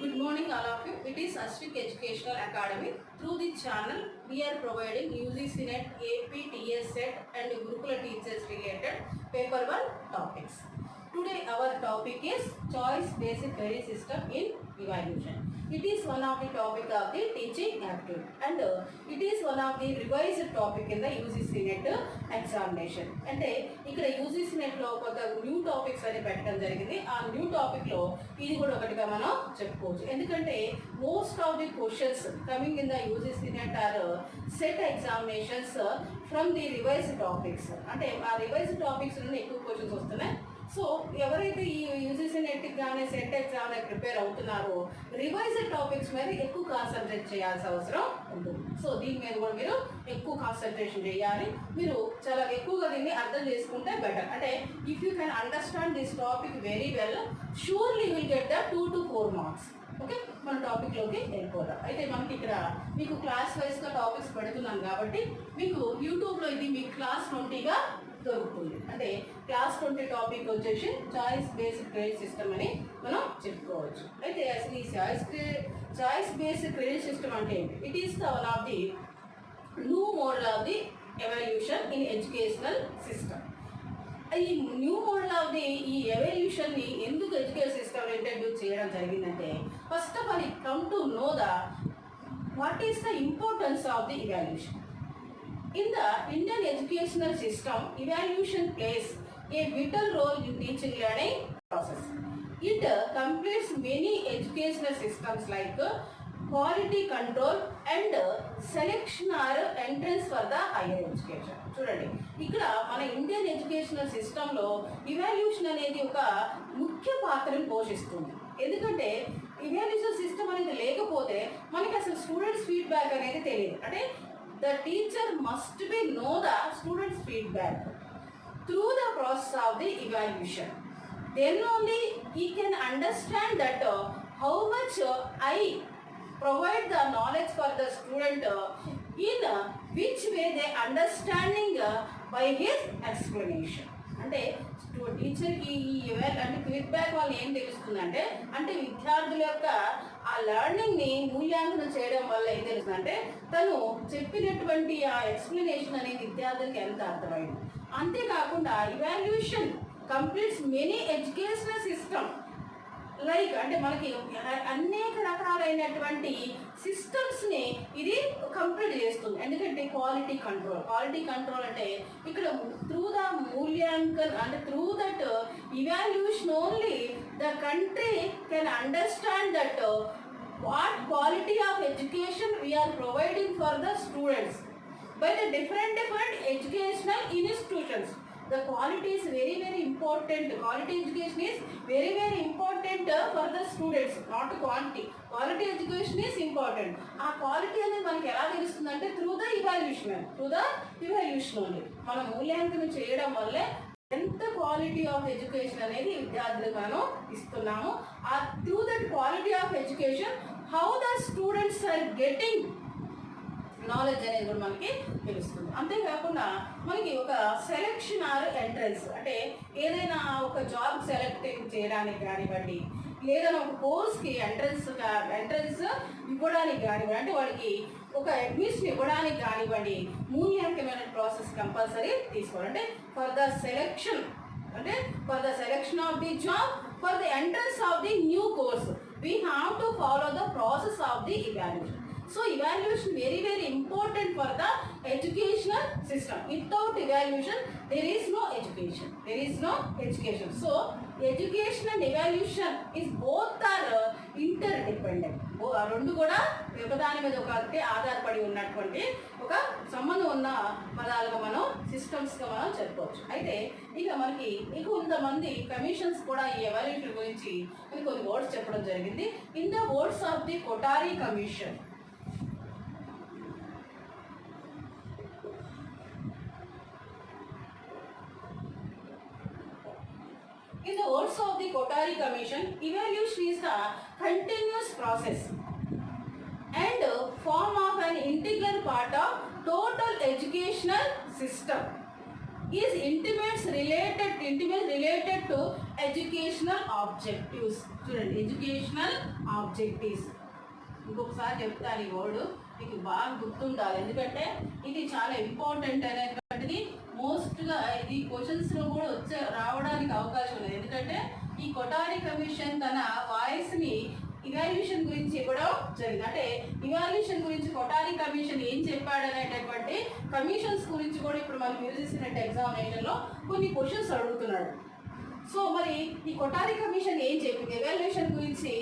Good morning all of you. It is Ashvik Educational Academy. Through the channel, we are providing UGC NET, AP, TS set and Gurukula teachers related paper 1 topics. Today our topic is choice based credit system in evaluation. It is one of the topic of the teaching aptitude and it is one of the revised topic in the UGC NET examination. అంటే ఇక్కడ UGC NET లో ఒక new topics అని పెట్టడం జరిగింది. ఆ new topic లో ఇది కూడా ఒకటిగా మనం చెప్పుకోవచ్చు. ఎందుకంటే most of the questions coming in the UGC NET or set examinations from the revised topics. అంటే ఆ రివైజ్డ్ టాపిక్స్ నుండి ఎక్కువ క్వశ్చన్స్ వస్తున్నాయి. సో ఎవరైతే ఈ యూజీసీ నెట్ కానీ సెట్ ఎగ్జామ్ ప్రిపేర్ అవుతున్నారో రివైజ్డ్ టాపిక్స్ మీద ఎక్కువ కాన్సన్ట్రేట్ చేయాల్సిన అవసరం ఉంటుంది. సో దీని మీద కూడా మీరు ఎక్కువ కాన్సన్ట్రేషన్ చేయాలి. మీరు చాలా ఎక్కువగా దీన్ని అర్థం చేసుకుంటే బెటర్. అంటే if you can understand this topic very well surely will get the 2 to 4 marks. Okay, మన టాపిక్లోకి వెళ్ళిపోదాం. అయితే మనకి ఇక్కడ మీకు క్లాస్ వైజ్గా టాపిక్స్ పెడుతున్నాను కాబట్టి మీకు యూట్యూబ్లో ఇది మీ క్లాస్ 20గా దొరుకుతుంది. అంటే క్లాస్ 20 టాపిక్ వచ్చేసి చాయిస్ బేస్డ్ క్రెడిట్ సిస్టమ్ అని మనం చెప్పుకోవచ్చు. అయితే అసలు ఈ చాయిస్ బేస్డ్ క్రెడిట్ సిస్టమ్ అంటే ఏంటి? It is the one of the new model of the evolution in educational system. ఈ న్యూ మోడల్ ఆఫ్ ది ఈ ఎవల్యూషన్ని ఎందుకు ఎడ్యుకేషన్ సిస్టమ్ ఇంట్రడ్యూస్ చేయడం జరిగిందంటే first of all it come to know the what is the importance of the evaluation. In the Indian educational system, evaluation plays a vital role in teaching learning process. It completes many educational systems like quality control and selection or entrance for the higher education. చూడండి, ఇక్కడ మన Indian educational సిస్టంలో evaluation అనేది ఒక ముఖ్య పాత్రను పోషిస్తుంది. ఎందుకంటే ఇవాల్యూషన్ సిస్టమ్ అనేది లేకపోతే మనకి అసలు స్టూడెంట్స్ ఫీడ్బ్యాక్ అనేది తెలియదు. అంటే the teacher must be know the students feedback through the process of the evaluation. Then only he can understand that how much I provide the knowledge for the student in which way they understanding by his explanation. అంటే టీచర్కి అంటే feedback వల్ల ఏం తెలుస్తుందంటే అంటే విద్యార్థుల యొక్క ఆ లెర్నింగ్ని మూల్యాంకనం చేయడం వల్ల ఏం తెలుస్తుందంటే తను చెప్పినటువంటి ఆ ఎక్స్ప్లెనేషన్ అనేది విద్యార్థులకి ఎంత అర్థమైంది. అంతేకాకుండా evaluation completes many educational system like అంటే మనకి అనేక రకాలైనటువంటి సిస్టమ్స్ని ఇది కంప్లీట్ చేస్తుంది. ఎందుకంటే క్వాలిటీ కంట్రోల్ అంటే ఇక్కడ త్రూ ద మూల్యాంకన్ అంటే through that evaluation only the country can understand that what quality of education we are providing for the students by the different educational institutions. The quality is very important. Quality education is very important for the students, not quantity. Quality education is important. ఆ quality అనేది మనకి ఎలా తెలుస్తుందంటే through the evaluation only. మనం మూల్యాంకనం చేయడం వల్లే ఎంత quality of education అనేది విద్యార్థులకు మనం ఇస్తున్నాము. ఆ through that quality of education how the students are getting knowledge అనేది కూడా మనకి తెలుస్తుంది. అంతేకాకుండా మనకి ఒక సెలెక్షన్ ఆర్ ఎంట్రన్స్ అంటే ఏదైనా ఒక జాబ్ సెలెక్ట్ చేయడానికి కానివ్వండి, లేదా ఒక కోర్స్కి ఎంట్రన్స్ ఇవ్వడానికి కానివ్వండి, అంటే వాడికి ఒక అడ్మిషన్ ఇవ్వడానికి కానివ్వండి మూల్యాంకనమైన ప్రాసెస్ కంపల్సరీ తీసుకోవాలి. అంటే for the selection of the job, for the entrance of the new course we have to follow the process of the evaluation. So evaluation very important for the educational system. Without evaluation there is no education. So education and evaluation is both are interdependent. రెండు కూడా ఒకదాని మీద ఒకటి ఆధారపడి ఉన్నటువంటి ఒక సంబంధం ఉన్న పదాలుగా మనం సిస్టమ్స్గా మనం చెప్పుకోవచ్చు. అయితే ఇక మనకి కొంతమంది కమిషన్స్ కూడా ఈ ఎవాల్యూషన్ గురించి కొన్ని వర్డ్స్ చెప్పడం జరిగింది. In the words of the Kothari commission, in the words of the Kothari Commission, evaluation is a continuous process and form of an integral part of total educational system. is intimate related to educational objectives. చూడండి, educational objectives. ఇంకొకసారి చెప్తాను ఈ word, మీకు బాగా గుర్తుండాలి, ఎందుకంటే ఇది చాలా ఇంపార్టెంట్ అనేటువంటిది. మోస్ట్గా ఇది క్వశ్చన్స్లో కూడా రావడానికి అవకాశం ఉంది, ఎందుకంటే ఈ కొఠారి కమిషన్ తన వాయిస్ని ఇవాల్యూషన్ గురించి ఇవ్వడం జరిగింది. అంటే ఇవాల్యూషన్ గురించి కొఠారి కమిషన్ ఏం చెప్పాడు అనేటటువంటి కమిషన్స్ గురించి కూడా ఇప్పుడు మనకి యూజీసీ నెట్ ఎగ్జామినేషన్లో కొన్ని క్వశ్చన్స్ అడుగుతున్నాడు. సో మరి ఈ కొఠారి కమిషన్ ఏం చెప్పింది, ఎవాల్యుయేషన్ గురించి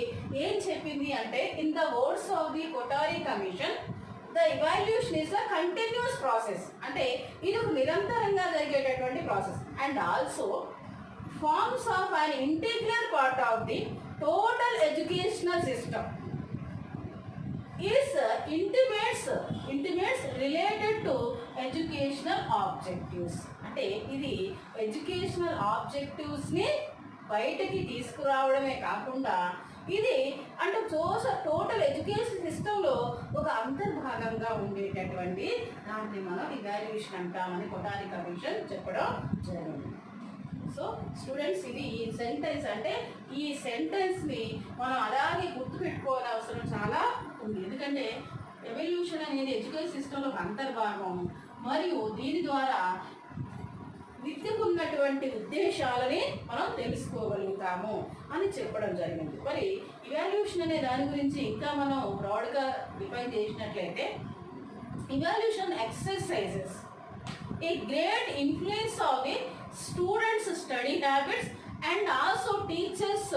ఏం చెప్పింది అంటే, in the words of the Kothari commission, the evaluation is a continuous process. అంటే ఇది ఒక నిరంతరంగా జరిగేటటువంటి process. And also forms of an integral part of the total educational system is intimates related to educational objectives. అంటే ఇది educational ఆబ్జెక్టివ్స్ని బయటకి తీసుకురావడమే కాకుండా ఇది అంటే టోటల్ ఎడ్యుకేషన్ సిస్టంలో ఒక అంతర్భాగంగా ఉండేటటువంటి దాన్ని మనం ఇవాల్యుయేషన్ అంటామని కొఠారి కమిషన్ చెప్పడం జరిగింది. సో స్టూడెంట్స్, ఇది ఈ సెంటెన్స్, అంటే ఈ సెంటెన్స్ని మనం అలాగే గుర్తుపెట్టుకోవాల్సిన అవసరం చాలా ఉంది, ఎందుకంటే ఎవల్యూషన్ అనేది ఎడ్యుకేషన్ సిస్టంలో ఒక అంతర్భాగం మరియు దీని ద్వారా విద్యకు ఉన్నటువంటి ఉద్దేశాలని మనం తెలుసుకోగలుగుతాము అని చెప్పడం జరిగింది. మరి ఇవాల్యూషన్ అనే దాని గురించి ఇంకా మనం బ్రాడ్గా డిఫైన్ చేసినట్లయితే, evaluation exercises a great influence of the students study habits and also teachers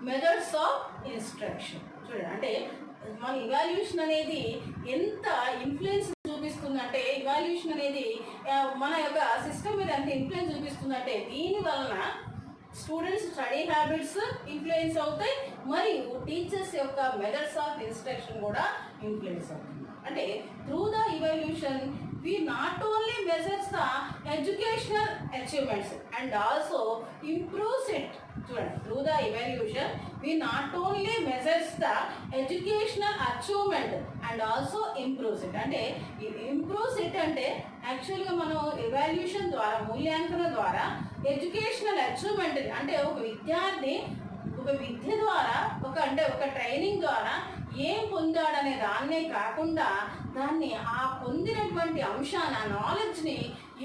methods of instruction. చూడండి, అంటే మన ఇవాల్యూషన్ అనేది ఎంత ఇన్ఫ్లుయెన్స్ చూపిస్తుందంటే, ఇవాల్యూషన్ అనేది మన యొక్క సిస్టమ్ మీద ఎంత ఇన్ఫ్లుయెన్స్ చూపిస్తుందంటే, దీని వలన స్టూడెంట్స్ స్టడీ హ్యాబిట్స్ ఇన్ఫ్లుయెన్స్ అవుతాయి మరియు టీచర్స్ యొక్క మెథడ్స్ ఆఫ్ ఇన్స్ట్రక్షన్ కూడా ఇన్ఫ్లుయెన్స్ అవుతుంది. అంటే through the evaluation we not only measures the educational achievements and also improves it. Through the evaluation we not only measures the educational achievement and also improves it. అంటే improves it అంటే యాక్చువల్గా మనం evaluation ద్వారా, మూల్యాంకనం ద్వారా educational achievement అంటే ఒక విద్యార్థి ఒక విద్య ద్వారా ఒక ట్రైనింగ్ ద్వారా ఏం పొందాడనే దాన్నే కాకుండా దాన్ని ఆ పొందినటువంటి అంశాన్ని, ఆ నాలెడ్జ్ని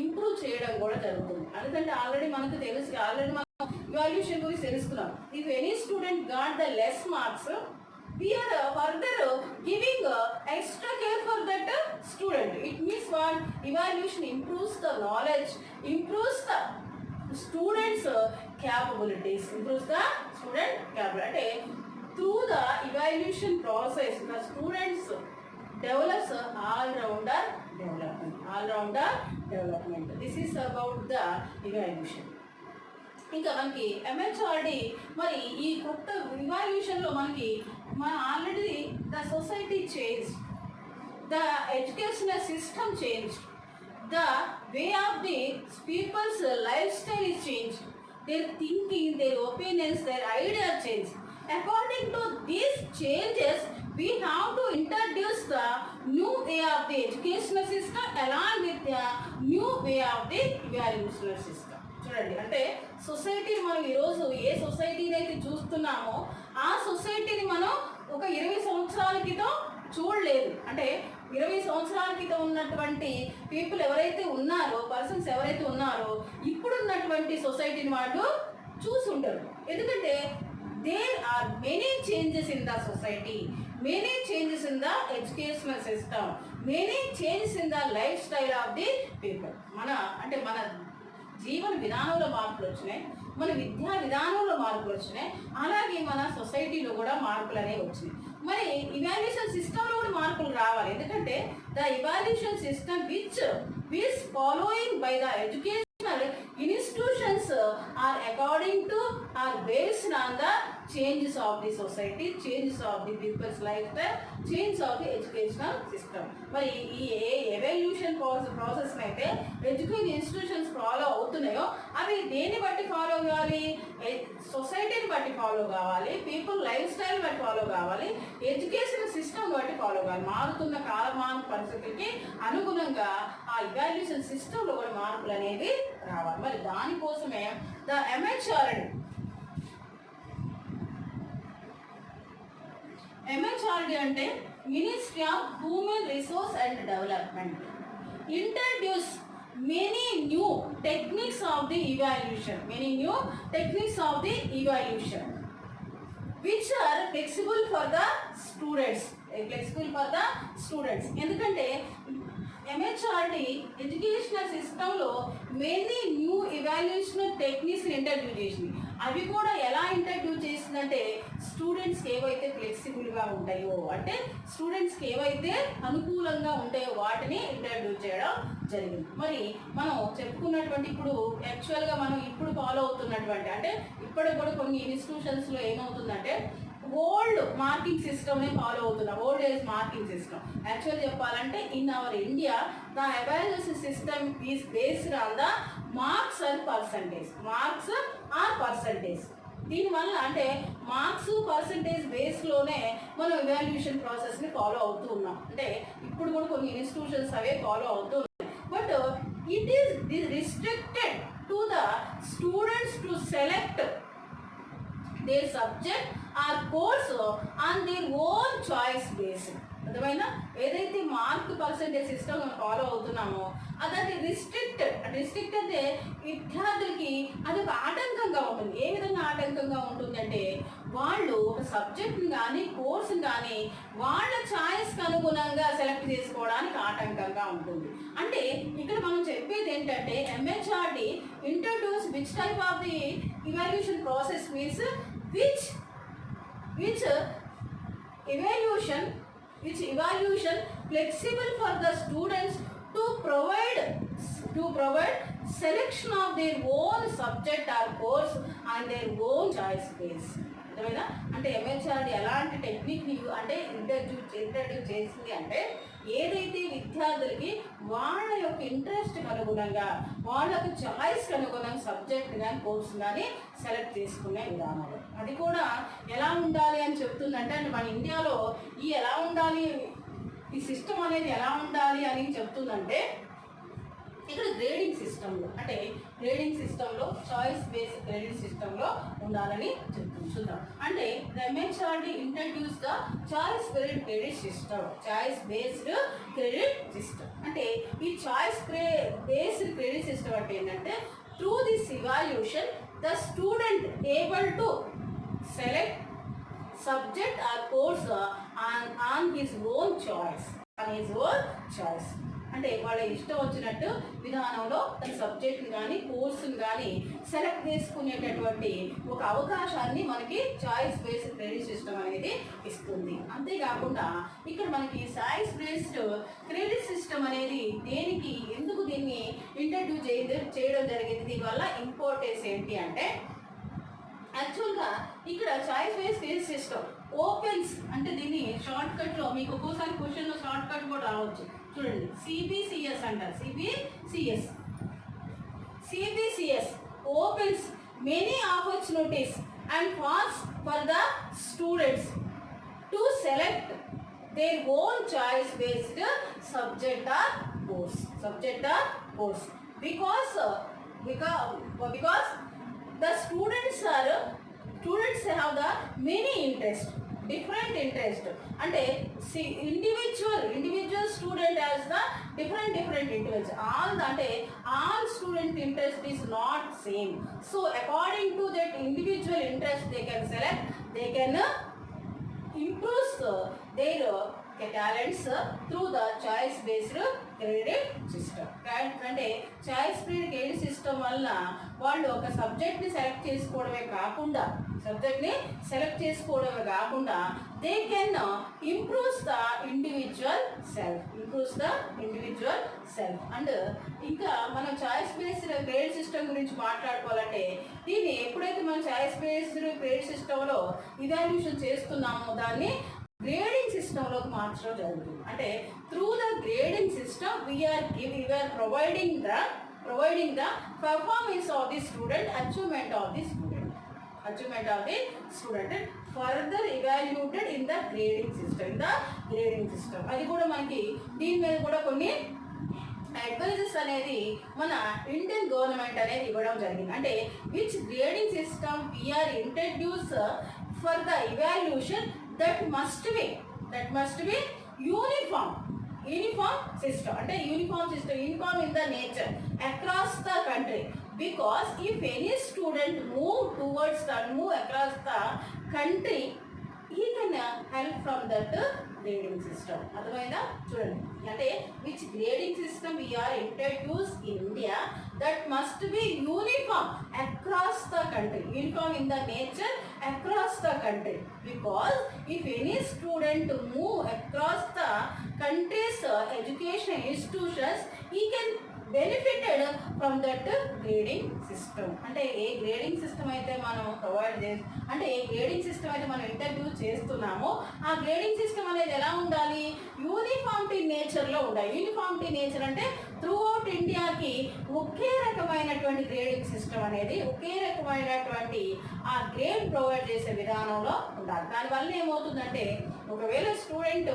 ఇంప్రూవ్ చేయడం కూడా జరుగుతుంది. అందుకంటే ఆల్రెడీ మనకు తెలుసు, ఆల్రెడీ మనం ఇవాల్యుయేషన్ గురించి తెలుసుకున్నాం. If any student got the less marks, we are further giving extra care for that student. It means what? Evaluation improves the knowledge, improves the students capabilities, improves the student capability. Through the evaluation process, the students develops all-rounder development. This is about the evaluation. ఇంకా మనకి MHRD మరి ఈ కొత్త ఇవాల్యుయేషన్లో మన already the society change, the educational system change, the way of the peoples life style is change, their thinking, their opinions, their ideas change. According to these changes, we have to introduce the new way of the educational system along with the new way of the evaluational system. చూడండి, అంటే సొసైటీని మనం ఈరోజు ఏ సొసైటీని అయితే చూస్తున్నామో ఆ సొసైటీని మనం ఒక 20 సంవత్సరాల క్రితం చూడలేదు. అంటే 20 సంవత్సరాల క్రితం ఉన్నటువంటి పీపుల్ ఎవరైతే ఉన్నారో, పర్సన్స్ ఎవరైతే ఉన్నారో, ఇప్పుడున్నటువంటి సొసైటీని వాళ్ళు చూసుంటారు. ఎందుకంటే there are many changes in the society, many changes in the educational system, many changes in the lifestyle of the people. మన జీవన విధానంలో మార్పులు వచ్చినాయి, మన విద్యా విధానంలో మార్పులు వచ్చినాయి, అలాగే మన సొసైటీలో కూడా మార్పులు అనేవి వచ్చినాయి. మరి ఇవాల్యుయేషన్ సిస్టంలో కూడా మార్పులు రావాలి, ఎందుకంటే the evaluation system which is following by the educational institutions are according to are based on the changes of the society, changes of the people's lifestyle, change of the educational system. మరి ఈ evolution process అయితే education institutions follow అవుతున్నాయో అవి దేన్ని బట్టి follow కావాలి? సొసైటీని బట్టి ఫాలో కావాలి, పీపుల్ లైఫ్ స్టైల్ బట్టి ఫాలో కావాలి. కావాలి, ఎడ్యుకేషన్ సిస్టమ్ బట్టి ఫాలో కావాలి. మారుతున్న కాలమాన పరిస్థితులకి అనుగుణంగా ఆ ఇవాల్యుయేషన్ సిస్టంలో కూడా మార్పులు అనేది రావాలి. మరి దానికోసమే ద MHRD అంటే ministry of human resource and development introduce many new techniques of the evaluation which are flexible for the students ఎందుకంటే MHRD ఎడ్యుకేషనల్ సిస్టంలో many new evaluation techniques introduce చేసింది. అవి కూడా ఎలా ఇంట్రడ్యూస్ చేసిందంటే స్టూడెంట్స్కి ఏవైతే ఫ్లెక్సిబుల్గా ఉంటాయో, అంటే స్టూడెంట్స్కి ఏవైతే అనుకూలంగా ఉంటాయో వాటిని ఇంట్రడ్యూస్ చేయడం జరిగింది. మరి మనం చెప్పుకున్నటువంటి ఇప్పుడు యాక్చువల్గా మనం ఇప్పుడు ఫాలో అవుతున్నటువంటి, అంటే ఇప్పటికి కూడా కొన్ని ఇన్స్టిట్యూషన్స్లో ఏమవుతుందంటే ఓల్డ్ మార్కింగ్ సిస్టమ్ని ఫాలో అవుతున్నాం, old age marking system. Actual చెప్పాలంటే in our India the evaluation system is based on the marks or percentage. దీనివల్ల అంటే మార్క్స్ పర్సంటేజ్ బేస్లోనే మనం ఎవాల్యుయేషన్ ప్రాసెస్ని ఫాలో అవుతూ ఉన్నాం. అంటే ఇప్పుడు కూడా కొన్ని ఇన్స్టిట్యూషన్స్ అవే ఫాలో అవుతూ ఉన్నాయి. But it is restricted to the students to select their subject or course on their own choice basis. అర్థమైనా? ఏదైతే మార్క్ పర్సెంటేజ్ సిస్టమ్ మనం ఫాలో అవుతున్నామో అది రిస్ట్రిక్టెడ్ అంటే విద్యార్థులకి అది ఒక ఆటంకంగా ఉంటుంది. ఏ విధంగా ఆటంకంగా ఉంటుందంటే వాళ్ళు ఒక సబ్జెక్ట్ని కానీ కోర్సుని కానీ వాళ్ళ ఛాయిస్కి అనుగుణంగా సెలెక్ట్ చేసుకోవడానికి ఆటంకంగా ఉంటుంది. అంటే ఇక్కడ మనం చెప్పేది ఏంటంటే MHRD introduce which type of the evaluation process means which evaluation flexible for the students to provide selection of their own subject or course on their own choice base. అర్థమైనా? అంటే MHRD ఎలాంటి టెక్నిక్ని అంటే ఇంట్రడ్యూస్ చేసింది అంటే ఏదైతే విద్యార్థులకి వాళ్ళ యొక్క ఇంట్రెస్ట్కి అనుగుణంగా వాళ్ళ యొక్క చాయిస్కి అనుగుణంగా సబ్జెక్ట్ కానీ కోర్సు కానీ సెలెక్ట్ చేసుకునే విధానాలు. అది కూడా ఎలా ఉండాలి అని చెప్తుందంటే, అంటే మన ఇండియాలో ఎలా ఉండాలి ఈ సిస్టమ్ అనేది ఎలా ఉండాలి అని చెప్తుందంటే ఇక్కడ గ్రేడింగ్ సిస్టంలో, అంటే గ్రేడింగ్ సిస్టంలో చాయిస్ బేస్డ్ గ్రేడింగ్ సిస్టంలో ఉండాలని చెప్తున్నాం. అంటే the MHRD introduce the choice based credit system. అంటే ఈ చాయిస్ బేస్డ్ క్రెడిట్ సిస్టమ్ అంటే ఏంటంటే through this evaluation the student able to select subject or course on his own choice. అంటే వాళ్ళ ఇష్టం వచ్చినట్టు విధానంలో తన సబ్జెక్ట్ని కానీ కోర్సుని కానీ సెలెక్ట్ చేసుకునేటటువంటి ఒక అవకాశాన్ని మనకి చాయిస్ బేస్డ్ క్రెడిట్ సిస్టమ్ అనేది ఇస్తుంది. అంతేకాకుండా ఇక్కడ మనకి చాయిస్ బేస్డ్ క్రెడిట్ సిస్టమ్ అనేది ఎందుకు దీన్ని ఇంట్రడ్యూస్ చేయడం జరిగింది, దీనివల్ల ఇంపార్టెన్స్ ఏంటి అంటే యాక్చువల్గా ఇక్కడ choice based credit system opens, అంటే దీన్ని షార్ట్ కట్లో మీకు ఒక్కోసారి క్వశ్చన్లో షార్ట్ కట్ కూడా రావచ్చు. చూడండి, CBCS అంటారు. CBCS opens many opportunities and paths for the students to select their own choice based subject or course because the students have the many different interest. అంటే individual student has the different interest. All student interest is not same. So according to that individual interest they can select, they can improve their talents through the choice based credit system. అంటే choice based credit system వల్ల వాళ్ళు ఒక సబ్జెక్ట్ని select చేసుకోవడమే కాకుండా they can improves the individual self. And ఇంకా మనం choice based credit system గురించి మాట్లాడుకోవాలంటే దీన్ని ఎప్పుడైతే మనం చాయిస్ బేస్డ్ క్రెడిట్ సిస్టంలో ఇవాల్యుయేషన్ చేస్తున్నామో దాన్ని గ్రేడింగ్ సిస్టంలోకి మార్చడం జరుగుతుంది. అంటే through the grading system we are providing the performance of the student, achievement of the student. Further evaluated in the grading system. అది కూడా మనకి దీని మీద కూడా కొన్ని అడ్వైజెస్ అనేది మన ఇండియన్ గవర్నమెంట్ అనేది ఇవ్వడం జరిగింది. అంటే which grading system we are introduce for the evaluation that must be uniform system. అంటే uniform in the nature across the country. Because if any student move across the country, he can help from that grading system. అర్థమైందా? చూడండి, అంటే which grading system we are introduced in India that must be uniform across the country. Uniform in the nature across the country. Because if any student move across the country's educational institutions, he can benefited from that grading system. అంటే ఏ grading system అయితే మనం ఏ grading system అయితే మనం introduce చేస్తున్నామో ఆ grading system అనేది ఎలా ఉండాలి? యూనిఫామిటీ నేచర్లో ఉండాలి. యూనిఫామిటీ నేచర్ అంటే త్రూ అవుట్ ఇండియాకి ఒకే రకమైనటువంటి గ్రేడింగ్ సిస్టమ్ అనేది ఒకే రకమైనటువంటి ఆ గ్రేడ్ ప్రొవైడ్ చేసే విధానంలో ఉండాలి. దానివల్ల ఏమవుతుందంటే ఒకవేళ స్టూడెంట్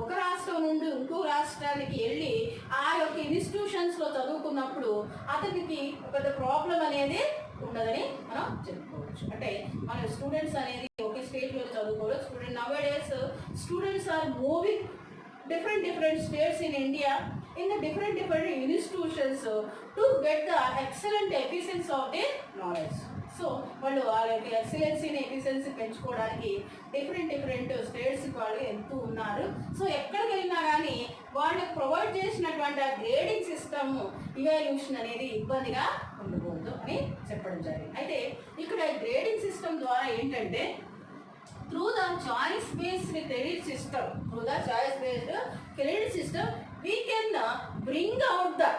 ఒక రాష్ట్రం నుండి ఇంకో రాష్ట్రానికి వెళ్ళి ఆ యొక్క ఇన్స్టిట్యూషన్స్లో చదువుకున్నప్పుడు అతనికి పెద్ద ప్రాబ్లం అనేది ఉండదని మనం చెప్పుకోవచ్చు. అంటే మన స్టూడెంట్స్ అనేది ఒకే స్టేట్లో చదువుకోవచ్చు. Students are moving different states in India in the different institutions to get the excellent efficiency of their knowledge. So వాళ్ళు వాళ్ళ ఎక్సలెన్సీని ఎఫిషియన్సీ పెంచుకోవడానికి డిఫరెంట్ స్టేట్స్కి వాళ్ళు వెళ్తూ ఉన్నారు. సో ఎక్కడికి వెళ్ళినా కానీ వాళ్ళకి ప్రొవైడ్ చేసినటువంటి ఆ గ్రేడింగ్ సిస్టమ్ ఇవాల్యూషన్ అనేది ఇబ్బందిగా ఉండకూడదు అని చెప్పడం జరిగింది. అయితే ఇక్కడ గ్రేడింగ్ సిస్టమ్ ద్వారా ఏంటంటే through the choice based credit system we can bring out the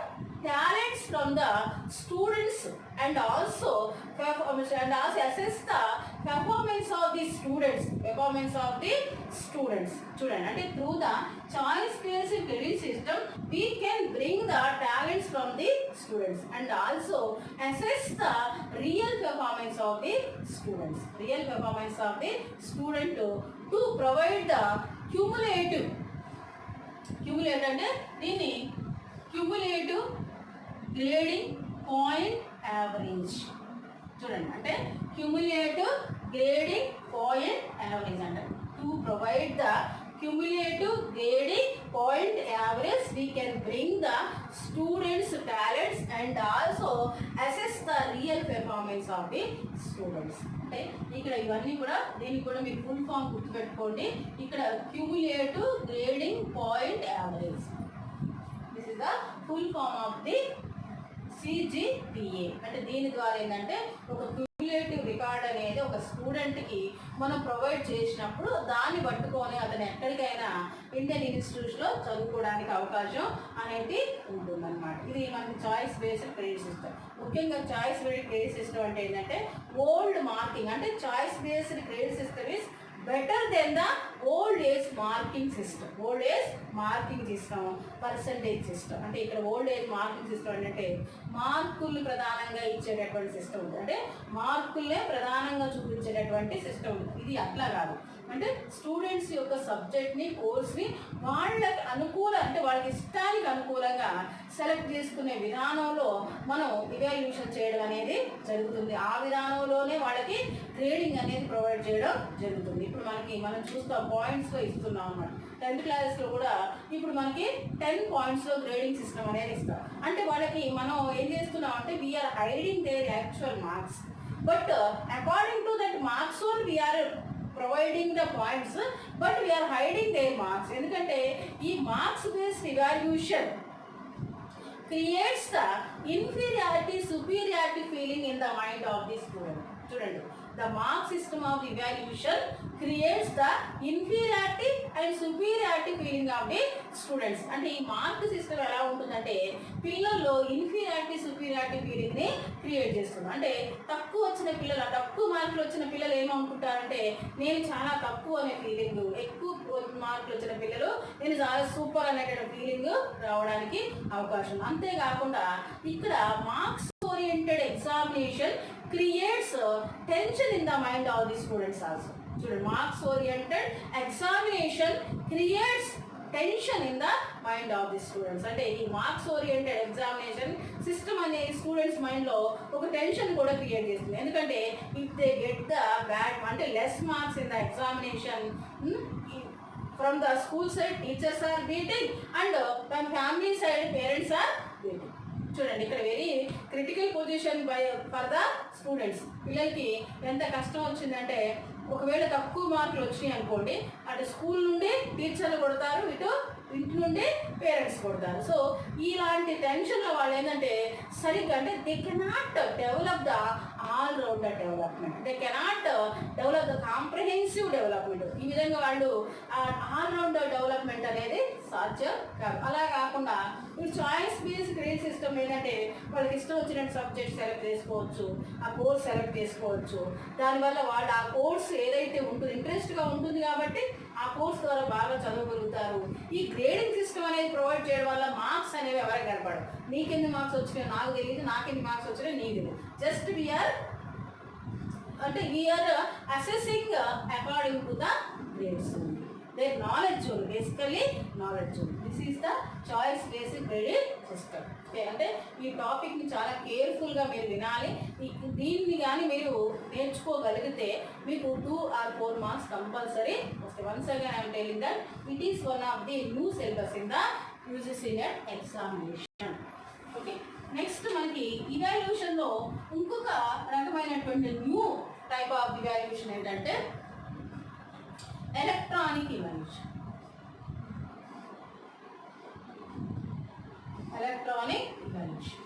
talents from the students and also assess the performance of the students. చూడండి, అంటే through the choice based credit system we can bring the talents from the students and also assess the real performance of the student to provide the cumulative అంటే దీన్ని cumulative grading point average. చూడండి, అంటే cumulative grading point average అంటే to provide the cumulative grading point average we can bring the students talents and also assess the real performance of the students. అంటే ఇక్కడ ఇవన్నీ కూడా దీనికి కూడా మీరు ఫుల్ ఫామ్ గుర్తుపెట్టుకోండి. ఇక్కడ cumulative grading point average, this is the full form of the CGPA. అంటే దీని ద్వారా ఏంటంటే ఒక క్యూములేటివ్ రికార్డ్ అనేది ఒక స్టూడెంట్కి మనం ప్రొవైడ్ చేసినప్పుడు దాన్ని పట్టుకొని అతను ఎక్కడికైనా ఇండియన్ ఇన్స్టిట్యూట్స్లో చదువుకోవడానికి అవకాశం అనేది ఉంటుందన్నమాట. ఇది మనకి చాయిస్ బేస్డ్ క్రెడిట్ సిస్టమ్. ముఖ్యంగా చాయిస్ బేస్డ్ క్రెడిట్ సిస్టమ్ అంటే ఏంటంటే ఓల్డ్ మార్కింగ్. అంటే choice based credit system is better than the old age marking system percentage system. అంటే ఇక్కడ ఓల్డ్ ఏజ్ మార్కింగ్ సిస్టమ్ అంటే మార్కులు ప్రధానంగా ఇచ్చేటటువంటి సిస్టమ్ ఉంటుంది. అంటే మార్కులే ప్రధానంగా చూపించేటటువంటి సిస్టమ్ ఉంటుంది. ఇది అట్లా కాదు. అంటే స్టూడెంట్స్ యొక్క సబ్జెక్ట్ని కోర్స్ని వాళ్ళకి అంటే వాళ్ళకి ఇష్టానికి అనుకూలంగా సెలెక్ట్ చేసుకునే విధానంలో మనం ఇవాల్యూషన్ చేయడం అనేది జరుగుతుంది. ఆ విధానంలోనే వాళ్ళకి గ్రేడింగ్ అనేది ప్రొవైడ్ చేయడం జరుగుతుంది. ఇప్పుడు మనం చూస్తాం పాయింట్స్లో ఇస్తున్నాం అన్నమాట. 10th క్లాస్లో కూడా ఇప్పుడు మనకి 10 పాయింట్స్లో గ్రేడింగ్ సిస్టమ్ అనేది ఇస్తాం. అంటే వాళ్ళకి మనం ఏం చేస్తున్నాం అంటే we are hiding their actual marks, but according to that marks own we are providing the points, but we are hiding their marks. ఎందుకంటే ఈ marks based evaluation creates the superiority feeling in the mind of the student. చూడండి, the mark system of evaluation creates the inferiority and superiority feeling of the students. అంటే ఈ mark system ఎలా ఉంటుందంటే పిల్లల్లో inferiority superiority feeling ని create చేస్తుంది. అంటే తక్కువ మార్కులు వచ్చిన పిల్లలు ఏమనుకుంటారంటే నేను చాలా తక్కువ అనే ఫీలింగ్, ఎక్కువ మార్కులు వచ్చిన పిల్లలు నేను చాలా సూపర్ అనేటువంటి ఫీలింగ్ రావడానికి అవకాశం. అంతేకాకుండా ఇక్కడ marks oriented examination creates tension in the mind of the students also. చూడండి, marks oriented examination creates tension in the mind of the students. అంటే ఈ మార్క్స్ ఓరియంటెడ్ ఎగ్జామినేషన్ సిస్టమ్ అనే స్టూడెంట్స్ మైండ్లో ఒక టెన్షన్ కూడా క్రియేట్ చేస్తుంది. ఎందుకంటే if they get the bad అంటే less marks in the examination, from the school side teachers are beating and from family side parents are beating. చూడండి, ఇక్కడ very critical position for the students. పిల్లలకి ఎంత కష్టం వచ్చిందంటే, ఒకవేళ తక్కువ మార్కులు వచ్చినాయి అనుకోండి, అటు స్కూల్ నుండి టీచర్లు కొడతారు, ఇటు ఇంటి నుండి పేరెంట్స్ కొడతారు. సో ఇలాంటి టెన్షన్లో వాళ్ళు ఏంటంటే సరిగ్గా అంటే they cannot develop the all rounder development, they cannot develop the comprehensive development. ఈ విధంగా వాళ్ళు ఆల్ రౌండర్ డెవలప్మెంట్ అనేది సాధ్యం కాదు. అలా కాకుండా ఇప్పుడు చాయిస్ బేస్డ్ గ్రేడ్ సిస్టమ్ ఏంటంటే వాళ్ళకి ఇష్టం వచ్చినట్టు సబ్జెక్ట్ సెలెక్ట్ చేసుకోవచ్చు, ఆ కోర్స్ సెలెక్ట్ చేసుకోవచ్చు. దానివల్ల వాళ్ళు ఆ కోర్స్ ఏదైతే ఉంటుంది ఇంట్రెస్ట్గా ఉంటుంది కాబట్టి ఆ కోర్స్ ద్వారా బాగా చదవగలుగుతారు. ఈ గ్రేడింగ్ సిస్టమ్ అనేది ప్రొవైడ్ చేయడం వల్ల మార్క్స్ అనేవి ఎవరికి కనపడవు. నీకెన్ని మార్క్స్ వచ్చినాయో నాకు తెలియదు, నాకెన్ని మార్క్స్ వచ్చినాయో నీకు తెలియదు. Just we are assessing according to the grades. Their knowledge only, basically knowledge only. This is the choice based grading system. Okay, అంటే ఈ టాపిక్ని చాలా కేర్ఫుల్గా మీరు వినాలి. దీన్ని కానీ మీరు నేర్చుకోగలిగితే మీకు 2 or 4 మార్క్స్ కంపల్సరీ వస్తాయి. Once again I'm telling that it is one of the new syllabus in the UGC net examination. Okay, next మనకి ఇవాల్యూషన్లో ఇంకొక రకమైనటువంటి న్యూ టైప్ ఆఫ్ ఇవాల్యూషన్ ఏంటంటే electronic evaluation. Electronic evaluation.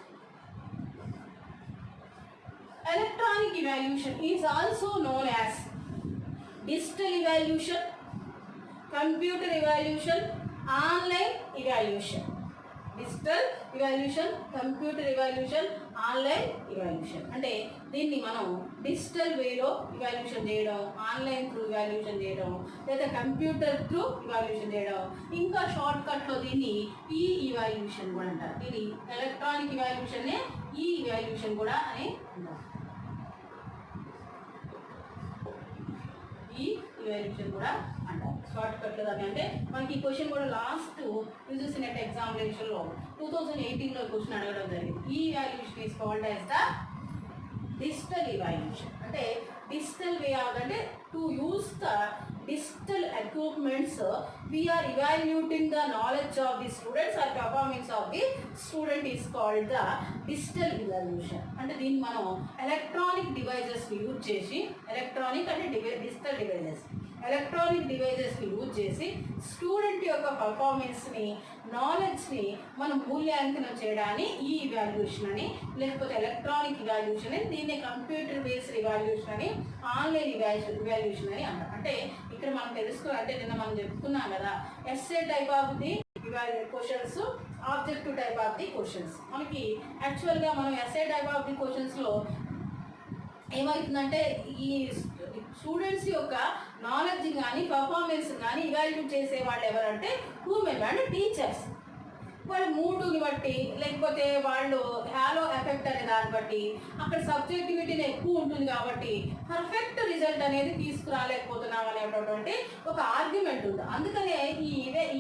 Electronic evaluation is also known as digital evaluation, computer evaluation, online evaluation. Digital evaluation, computer evaluation, online evaluation. అంటే దీన్ని మనం digital వేలో evaluation చేయడం, online through evaluation చేయడం, లేదా computer through evaluation చేయడం, ఇంకా షార్ట్ కట్లో దీన్ని ఈ ఇవాల్యూషన్ కూడా అంటారు. ఇది ఎలక్ట్రానిక్ ఇవాల్యూషన్నే ఈ ఇవాల్యూషన్ కూడా అని అంటారు. ఈ ఇవాల్యూషన్ కూడా అంటారు షార్ట్ కట్లో దాన్ని. అంటే మనకి ఈ క్వశ్చన్ కూడా లాస్ట్ యూజీసీ నెట్ ఎగ్జామినేషన్లో 2018లో క్వశ్చన్ అడగడం జరిగింది. ఈ evaluation is called as the digital evaluation. అంటే డిజిటల్ వే ఆఫ్ అంటే to use the digital equipments, we are evaluating the knowledge of the students or performance of the student is called the digital evaluation. అంటే దీన్ని మనం electronic devices use చేసి, electronic అంటే digital devices, electronic డివైజెస్ని use చేసి student యొక్క పర్ఫార్మెన్స్ని, నాలెడ్జ్ని మనం మూల్యాంకనం చేయడాన్ని ఈ ఇవాల్యూషన్ అని, లేకపోతే ఎలక్ట్రానిక్ ఇవాల్యూషన్ అని, దీన్ని కంప్యూటర్ బేస్డ్ ఇవాల్యూషన్ అని, ఆన్లైన్ ఇవాల్యూషన్ అని అంటారు. అంటే ఇక్కడ మనం అంటే నిన్న మనం చెప్పుకున్నాం కదా, SA type of the questions, objective type of the questions. మనకి యాక్చువల్గా మనం ఎస్ఏ టైప్ ఆఫ్ ది క్వశ్చన్స్లో ఏమవుతుందంటే ఈ స్టూడెంట్స్ యొక్క నాలెడ్జ్ కానీ పర్ఫార్మెన్స్ కానీ ఇవాల్యుయేట్ చేసే వాళ్ళు ఎవరంటే హ్యూమన్ అంటే టీచర్స్. వాళ్ళ మూడుని బట్టి, లేకపోతే వాళ్ళు హ్యాలో ఎఫెక్ట్ అనే దాన్ని బట్టి, అక్కడ సబ్జెక్టివిటీని ఎక్కువ ఉంటుంది కాబట్టి పర్ఫెక్ట్ రిజల్ట్ అనేది తీసుకురాలేకపోతున్నాం అనేటటువంటి ఒక ఆర్గ్యుమెంట్ ఉంది. అందుకనే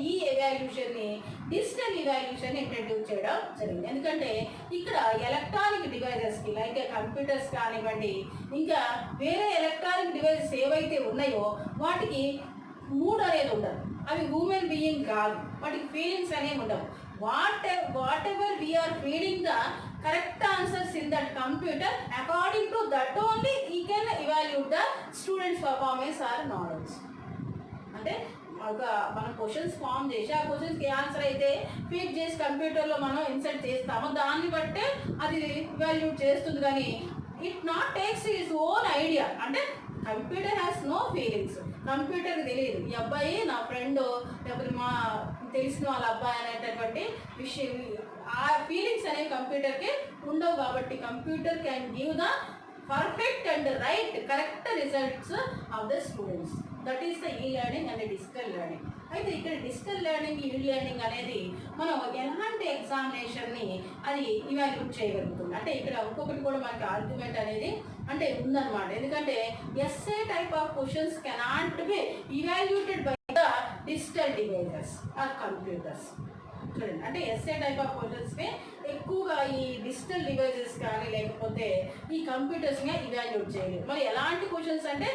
ఈ ఎవాల్యూషన్ని డిజిటల్ ఇవాల్యూషన్ ఇంట్రడ్యూస్ చేయడం జరిగింది. ఎందుకంటే ఇక్కడ ఎలక్ట్రానిక్ డివైజెస్కి లైక్ కంప్యూటర్స్ కానివ్వండి, ఇంకా వేరే ఎలక్ట్రానిక్ డివైజెస్ ఏవైతే ఉన్నాయో వాటికి మూడ్ అనేది ఉండదు. అవి హ్యూమన్ బీయింగ్ కాదు, వాటికి ఫీలింగ్స్ అనేవి ఉండవు. whatever we are feeding the correct answers in that computer, according to that only he can evaluate the student's performance or knowledge. అంటే ఒక మనం క్వశ్చన్స్ ఫామ్ చేసి ఆ క్వశ్చన్స్కి ఆన్సర్ అయితే ఫీడ్ చేసి కంప్యూటర్లో మనం ఇన్సర్ట్ చేస్తాము, దాన్ని బట్టే అది ఇవాల్యూట్ చేస్తుంది. కానీ it not takes his own idea. అంటే కంప్యూటర్ హ్యాస్ నో ఫీలింగ్స్. కంప్యూటర్కి తెలియదు ఈ అబ్బాయి నా ఫ్రెండ్, లేకపోతే మా తెలిసిన వాళ్ళ అబ్బాయి అనేటటువంటి విషయం, ఆ ఫీలింగ్స్ అనేవి కంప్యూటర్కి ఉండవు. కాబట్టి computer can give the perfect and right correct results of the students. That is the ఈ లెర్నింగ్ అండ్ డిజిటల్ లెర్నింగ్. అయితే ఇక్కడ డిజిటల్ లెర్నింగ్, ఈ లెర్నింగ్ అనేది మనం ఎలాంటి ఎగ్జామినేషన్ని అది ఇవాల్యుయేట్ చేయగలుగుతుంది. అంటే ఇక్కడ ఇంకొకటి కూడా మనకి ఆర్గ్యుమెంట్ అనేది అంటే ఉందన్నమాట. ఎందుకంటే SA type of questions cannot be evaluated by the digital devices or computers. చూడండి, అంటే ఎస్ఏ టైప్ ఆఫ్ క్వశ్చన్స్ని ఎక్కువగా ఈ డిజిటల్ డివైజెస్ కానీ లేకపోతే ఈ కంప్యూటర్స్ని ఇవాల్యుయేట్ చేయలేదు. మరి ఎలాంటి క్వశ్చన్స్ అంటే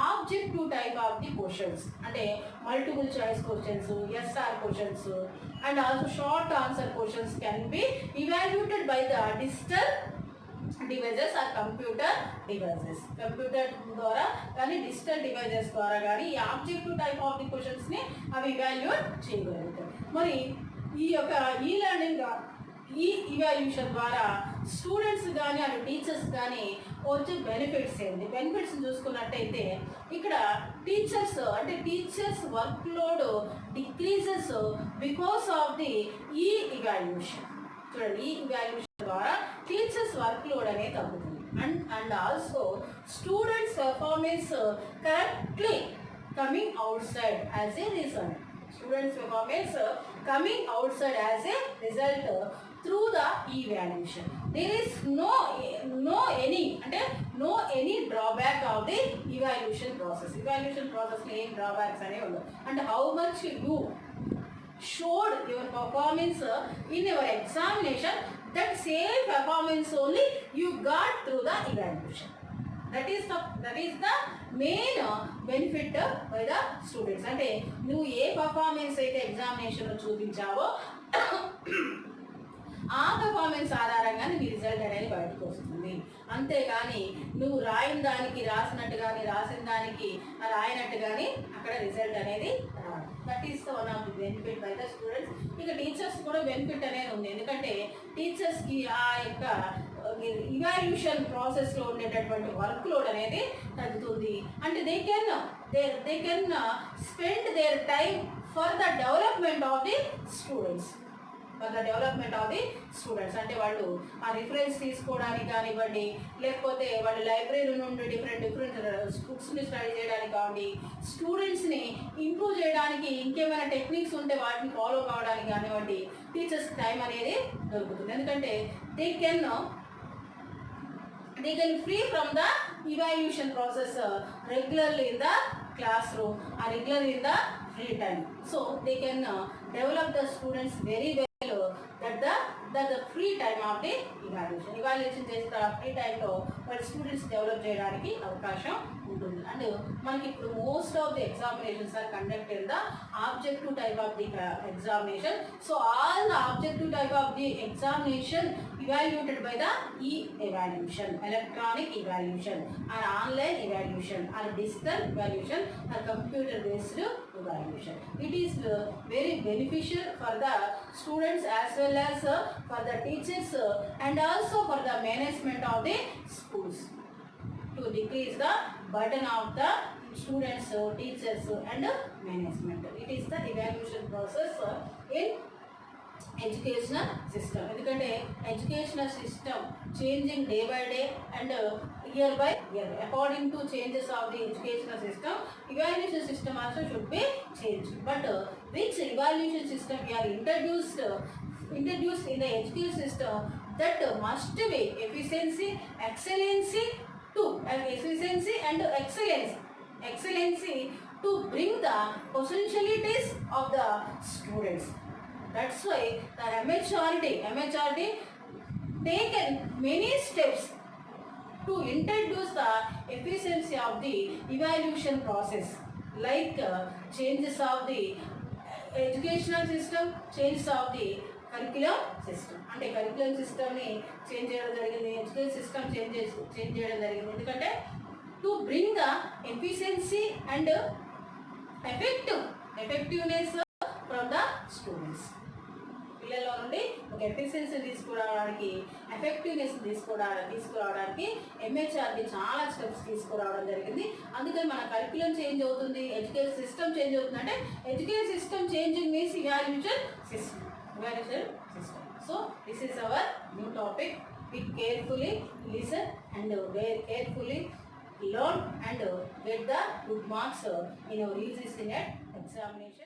objective type of the questions, అంటే multiple choice questions, S R questions and also short answer questions can be evaluated by the digital devices or computer devices. Computer ద్వారా కానీ డిజిటల్ డివైజెస్ ద్వారా కానీ ఈ ఆబ్జెక్టివ్ టైప్ ఆఫ్ ది క్వశ్చన్స్ని అవి evaluate చేయగలుగుతాయి. మరి ఈ యొక్క ఈ లెర్నింగ్, ఈ ఇవాల్యుయేషన్ ద్వారా స్టూడెంట్స్ కానీ అటు టీచర్స్ కానీ వచ్చే బెనిఫిట్స్ ఏంటి? బెనిఫిట్స్ చూసుకున్నట్టయితే ఇక్కడ టీచర్స్ అంటే teachers work load decreases because of the ఈ ఇవాల్యుయేషన్. చూడండి, ఈ ఇవాల్యుయేషన్ ద్వారా టీచర్స్ వర్క్ లోడ్ అనేది తగ్గుతుంది. And also students performance correctly coming out side as a result. Students' performance coming outside as a result through the evaluation. There is no any drawback of the evaluation process. Evaluation process name drawbacks ane undu. And how much you showed your performance in your examination, that same performance only you got through the evaluation. That is the main benefit by the students. అంటే నువ్వు ఏ performance అయితే ఎగ్జామినేషన్లో చూపించావో ఆ performance ఆధారంగా నీ result అనేది బయటకు వస్తుంది. అంతేగాని నువ్వు రాయిన దానికి రాసినట్టు కానీ రాసిన దానికి రాయనట్టు కానీ అక్కడ రిజల్ట్ అనేది రాదు. That is the one of the benefit by the students. ఇక టీచర్స్ కూడా బెనిఫిట్ అనేది ఉంది. ఎందుకంటే టీచర్స్కి ఆ యొక్క ఇవాల్యుయేషన్ ప్రాసెస్లో ఉండేటటువంటి వర్క్ లోడ్ అనేది తగ్గుతుంది. అంటే they can spend there time for the development of the students. అంటే వాళ్ళు ఆ రిఫరెన్స్ తీసుకోవడానికి కానివ్వండి, లేకపోతే వాళ్ళు లైబ్రరీ నుండి డిఫరెంట్ బుక్స్ని స్టడీ చేయడానికి కానివ్వండి, స్టూడెంట్స్ని ఇంప్రూవ్ చేయడానికి ఇంకేమైనా టెక్నిక్స్ ఉంటే వాటిని ఫాలో కావడానికి కానివ్వండి, టీచర్స్ టైం అనేది దొరుకుతుంది. ఎందుకంటే they can free from the evaluation process regularly in the classroom or regularly in the free time. So they can develop the students very well that the free time of the evaluation చేసిన free టైంలో వాళ్ళ students develop చేయడానికి అవకాశం ఉంటుంది. And మనకి ఇప్పుడు most of the examinations are conducted in the objective type of the examination. So all the objective type of the examination evaluated by the e-evaluation, electronic evaluation or online evaluation or digital evaluation or computer based evaluation. It is very beneficial for the students as well as for the teachers and also for the management of the schools to decrease the burden of the students, teachers and management. It is the evaluation process in educational system. ఎందుకంటే educational system changing day by day and year by year. According to changes of the educational system, evaluation system also should be changed. But which evaluation system we are introduced in the education system, that must be efficiency, excellency and excellency to bring the potentialities of the students. That's why the MHRD taken many steps to introduce the efficiency of the evaluation process, like changes of the educational system, changes of the curriculum system. అంటే curriculum system ని change చేయడం జరిగింది, education system change చేయడం జరిగింది. ఎందుకంటే to bring the efficiency and effectiveness from the students. పిల్లల్లో నుండి ఒక ఎఫిషియన్సీ తీసుకురావడానికి, ఎఫెక్టివ్నెస్ తీసుకురావడానికి ఎంహెచ్ఆర్డి చాలా స్టెప్స్ తీసుకురావడం జరిగింది. అందుకని మన కరిక్యులం చేంజ్ అవుతుంది, ఎడ్యుకేషన్ సిస్టమ్ చేంజ్ అవుతుంది. అంటే education system changing means evaluation system. So this is our new topic. Be carefully listen and very carefully learn and get the good marks in our UGC NET examination.